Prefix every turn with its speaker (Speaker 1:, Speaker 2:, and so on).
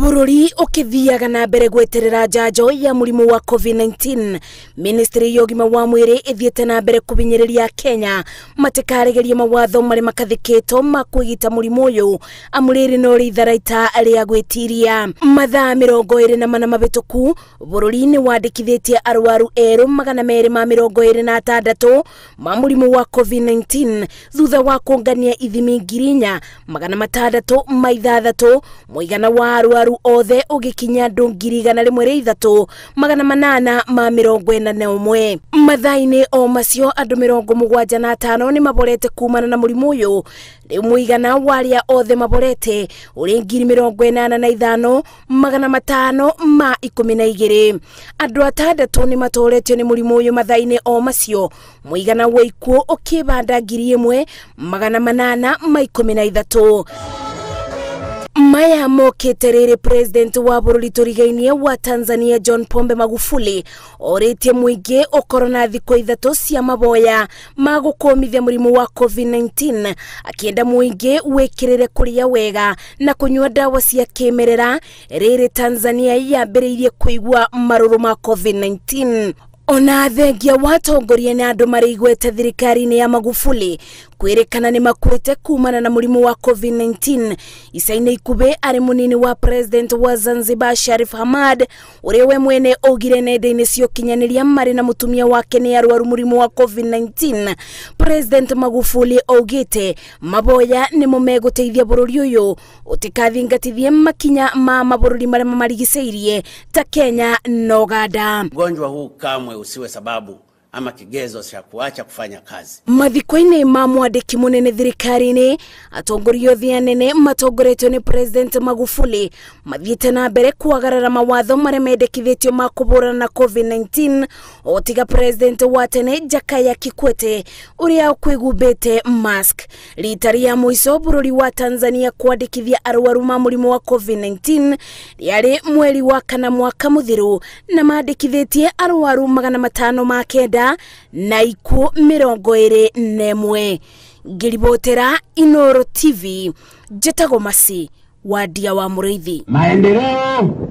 Speaker 1: Bururi ukithiaga na mbere gweterera njanjo ya murimu wa COVID-19. Ministry ya ũgima wa mwĩrĩ ithiĩte na mbere kubinyĩrĩria Kenya matikaregerie mawatho marĩ makathĩkĩtwo ma kwĩgita mũrimũ ũyũ amũrĩrĩ no rĩtharaita rĩa gwĩtiria. Mathaa 24 mabĩtũku bururi nĩ wandĩkithĩtie arwaru erũ 226 ma mũrimũ wa COVID-19 thutha wa kũngania ithimi 4,606 mũigana wa arwaru othe ugikinya andũ 1,841. Mathaa-inĩ o macio andũ 75 nĩ maborete kumana na mũrimũ ũyũ. Rĩu mũigana wa arĩa othe maborete ũrĩ 85,512. Andũ 6 nĩ matoretio nĩ mũrimũ ũyũ mathaa-inĩ o macio. Mũigana wa ikuũ ũkĩbanda 1,813. Maya mokete rĩrĩ president wa bururi tũrigainie wa Tanzania John Pombe Magufuli orĩtie mũingĩ ũkorwo na thikũ 3 cia maboya ma gũkũmithia mũrimũ wa COVID-19 akienda mũingĩ wĩkĩrĩre kũrĩa wega na kũnyua dawa cia kĩmerera rĩrĩ Tanzania yambĩrĩirie kũigua marũrũ ma COVID-19. Ona thengia watongoria na andũ marĩigwete thirikari-inĩ ya Magufuli kwĩrĩkana nĩ makuĩte kumana na mũrimũ wa COVID-19. Ica-inĩ ikuhĩ arĩ mũnini wa president wa Zanzibar Sharif Hamad ũrĩa we mwene augire nenda-inĩ cia ũkinyanĩria marĩ na mũtumia wake nĩ arwaru mũrimũ wa COVID-19. President Magufuli augĩte maboya nĩmo megũteithia bũrũri ũyũ ũtikathingatithie makinya ma mabũrũri marĩa mamarigicĩirie ta Kenya na Uganda.
Speaker 2: Ugonjwa huu kamwe usiwe sababu ama kigezo cha kuacha kufanya kazi.
Speaker 1: Mathiko-inĩ ma mwandĩki mũnene thirikari-inĩ atongoria othe anene matongoretio nĩ President Magufuli mathiĩte na mbere kwagarara mawatho marĩa mendekithĩtio ma kũbũrana na COVID-19 o tiga President wa tene Jakaya Kikwete ũrĩa kwĩgumbĩte mask. Rita rĩa mũico bũrũri wa Tanzania kwandĩkithia arwaru ma mũrimũ wa COVID-19 rĩarĩ mweri wa kana mwaka mũthiru na mandĩkithĩtie arwaru 509 na ikuũ 21. Ngiribotera Inoro TV, Jetagomasi, Wadia wa Mũrĩithi.
Speaker 3: Maendeleo.